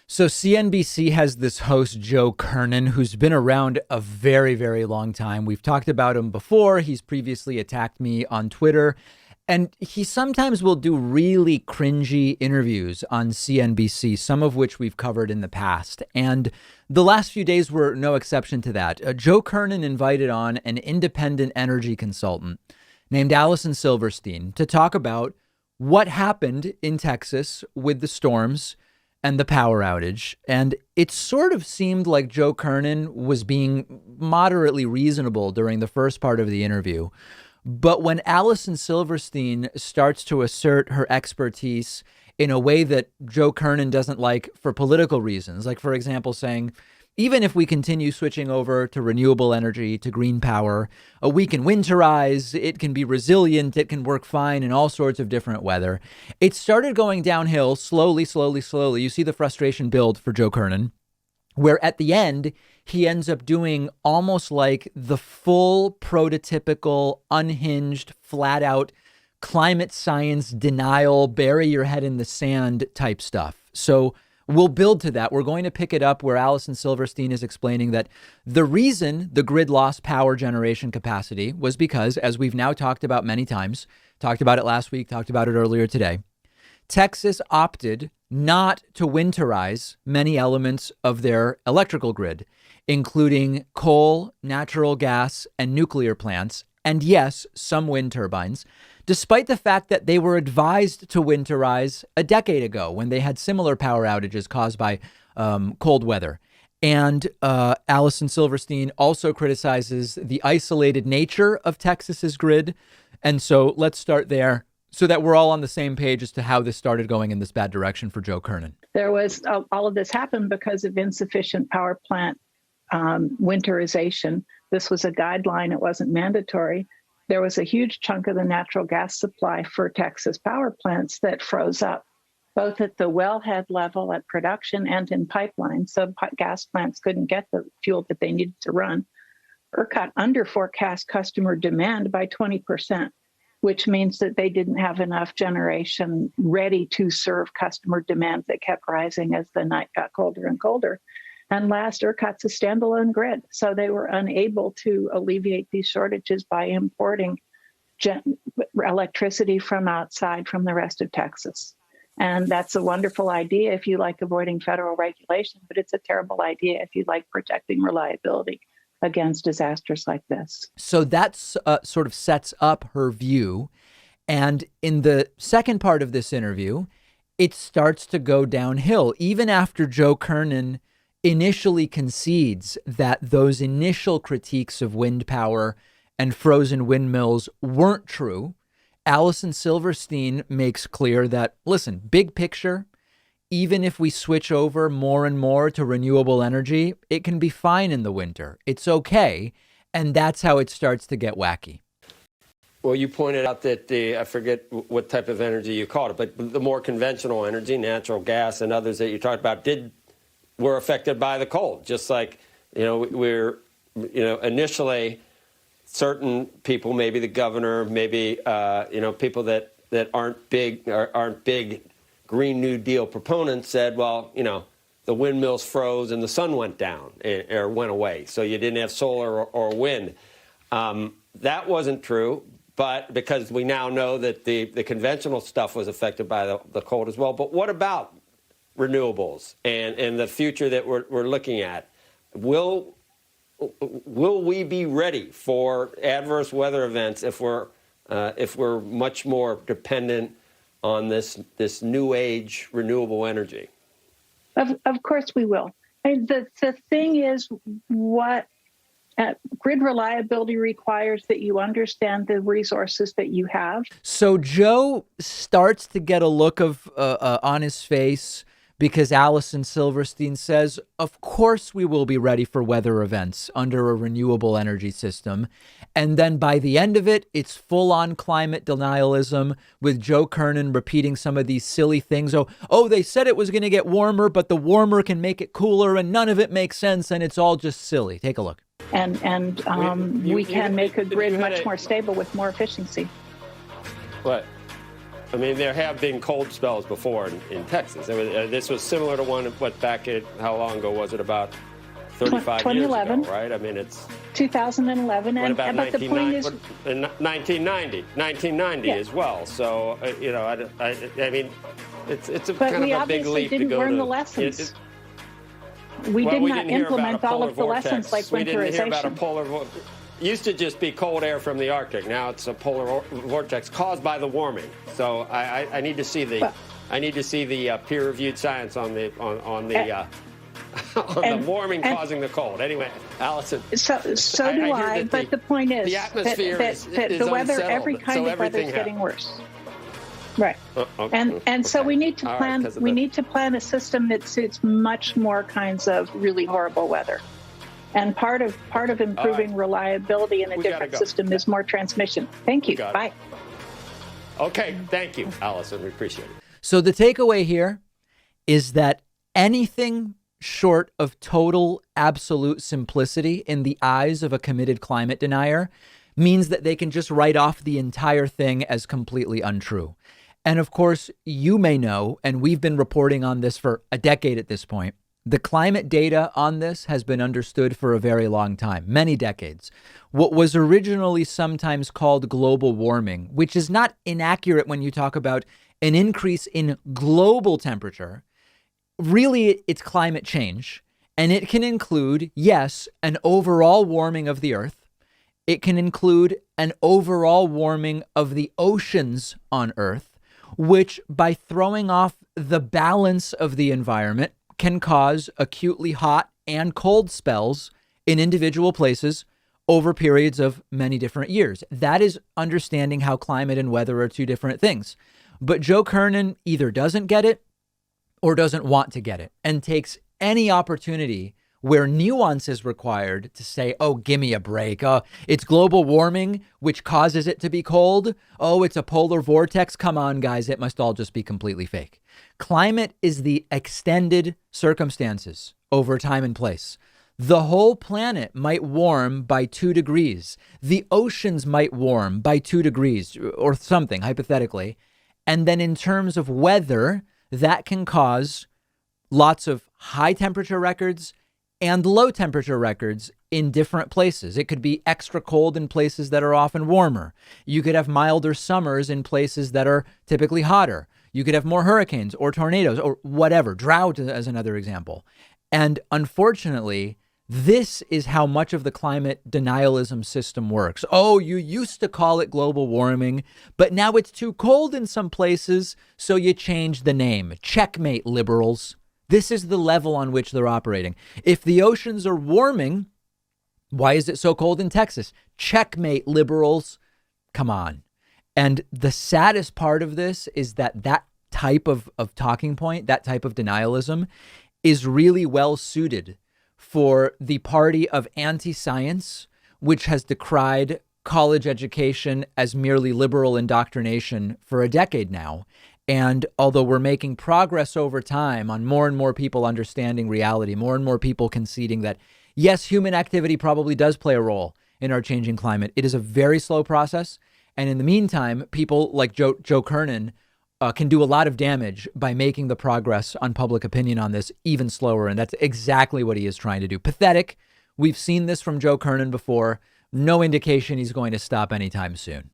So CNBC has this host, Joe Kernen, who's been around a very, very long time. We've talked about him before. He's previously attacked me on Twitter. And he sometimes will do really cringy interviews on CNBC, some of which we've covered in the past. And the last few days were no exception to that. Joe Kernen invited on an independent energy consultant named Alison Silverstein to talk about what happened in Texas with the storms and the power outage. And it sort of seemed like Joe Kernen was being moderately reasonable during the first part of the interview. But when Alison Silverstein starts to assert her expertise in a way that Joe Kernen doesn't like for political reasons, like, for example, saying, even if we continue switching over to renewable energy, to green power, we can winterize, it can be resilient, it can work fine in all sorts of different weather. It started going downhill slowly. You see the frustration build for Joe Kernen, where at the end, he ends up doing almost like the full prototypical, unhinged, flat out climate science denial, bury your head in the sand type stuff. So we'll build to that. We're going to pick it up where Alison Silverstein is explaining that the reason the grid lost power generation capacity was because, as we've now talked about many times, talked about it last week, talked about it earlier today, Texas opted not to winterize many elements of their electrical grid, including coal, natural gas, and nuclear plants, and yes, some wind turbines, despite the fact that they were advised to winterize a decade ago when they had similar power outages caused by cold weather. And Alison Silverstein also criticizes the isolated nature of Texas's grid. And so let's start there so that we're all on the same page as to how this started going in this bad direction for Joe Kernen. There was all of this happened because of insufficient power plant winterization. This was a guideline. It wasn't mandatory. There was a huge chunk of the natural gas supply for Texas power plants that froze up, both at the wellhead level at production and in pipelines. So gas plants couldn't get the fuel that they needed to run. ERCOT under forecast customer demand by 20%, which means that they didn't have enough generation ready to serve customer demand that kept rising as the night got colder and colder. And last, ERCOT's a standalone grid, so they were unable to alleviate these shortages by importing electricity from outside from the rest of Texas. And that's a wonderful idea if you like avoiding federal regulation, but it's a terrible idea if you like protecting reliability against disasters like this. So that's sort of sets up her view. And in the second part of this interview, it starts to go downhill, even after Joe Kernen initially concedes that those initial critiques of wind power and frozen windmills weren't true. Alison Silverstein makes clear that, listen, big picture, even if we switch over more and more to renewable energy, it can be fine in the winter. It's okay. And that's how it starts to get wacky. Well, you pointed out that I forget what type of energy you called it, but the more conventional energy, natural gas and others that you talked about were affected by the cold. Just like, initially certain people, maybe the governor, maybe, people that aren't big Green New Deal proponents said, well, the windmills froze and the sun went down or went away. So you didn't have solar or wind. That wasn't true, but because we now know that the conventional stuff was affected by the cold as well. But what about renewables and the future that we're looking at? Will we be ready for adverse weather events if we're much more dependent on this new age renewable energy? Of course we will. And the thing is, what grid reliability requires that you understand the resources that you have. So Joe starts to get a look of on his face because Alison Silverstein says, of course we will be ready for weather events under a renewable energy system. And then by the end of it, it's full on climate denialism with Joe Kernen repeating some of these silly things. Oh, they said it was going to get warmer, but the warmer can make it cooler and none of it makes sense. And it's all just silly. Take a look. And we can make a grid much more stable with more efficiency. What? I mean, there have been cold spells before in Texas. This was similar to one, back at, how long ago was it? About 35 years ago, right? I mean, it's 2011. What about but the point is, 1990 as well. So, I mean, it's kind of a big leap to go to. But we obviously didn't learn the lessons. We did not implement all of the lessons like winterization. We didn't hear about a polar vortex. It used to just be cold air from the Arctic. Now it's a polar vortex caused by the warming. So I need to see the peer-reviewed science on the the warming causing the cold. Anyway, Allison. So do I. But the point is the atmosphere is the weather, every kind of weather is getting worse. Right. And so we need to plan. We need to plan a system that suits much more kinds of really horrible weather. And part of improving reliability in a different system is more transmission. Thank you. Bye. Okay. Thank you, Allison. We appreciate it. So the takeaway here is that anything short of total absolute simplicity in the eyes of a committed climate denier means that they can just write off the entire thing as completely untrue. And of course, you may know, and we've been reporting on this for a decade at this point, the climate data on this has been understood for a very long time, many decades. What was originally sometimes called global warming, which is not inaccurate when you talk about an increase in global temperature, really it's climate change. And it can include, yes, an overall warming of the earth. It can include an overall warming of the oceans on Earth, which by throwing off the balance of the environment can cause acutely hot and cold spells in individual places over periods of many different years. That is understanding how climate and weather are two different things. But Joe Kernen either doesn't get it or doesn't want to get it and takes any opportunity where nuance is required to say, oh, give me a break. It's global warming, which causes it to be cold. Oh, it's a polar vortex. Come on, guys. It must all just be completely fake. Climate is the extended circumstances over time and place. The whole planet might warm by 2 degrees. The oceans might warm by 2 degrees or something, hypothetically. And then in terms of weather, that can cause lots of high temperature records and low temperature records in different places. It could be extra cold in places that are often warmer. You could have milder summers in places that are typically hotter. You could have more hurricanes or tornadoes or whatever, drought as another example. And unfortunately, this is how much of the climate denialism system works. Oh, you used to call it global warming, but now it's too cold in some places, so you change the name. Checkmate, liberals. This is the level on which they're operating. If the oceans are warming, why is it so cold in Texas? Checkmate, liberals. Come on. And the saddest part of this is that type of talking point, that type of denialism is really well suited for the party of anti-science, which has decried college education as merely liberal indoctrination for a decade now. And although we're making progress over time on more and more people understanding reality, more and more people conceding that, yes, human activity probably does play a role in our changing climate, it is a very slow process. And in the meantime, people like Joe Kernen can do a lot of damage by making the progress on public opinion on this even slower. And that's exactly what he is trying to do. Pathetic. We've seen this from Joe Kernen before. No indication he's going to stop anytime soon.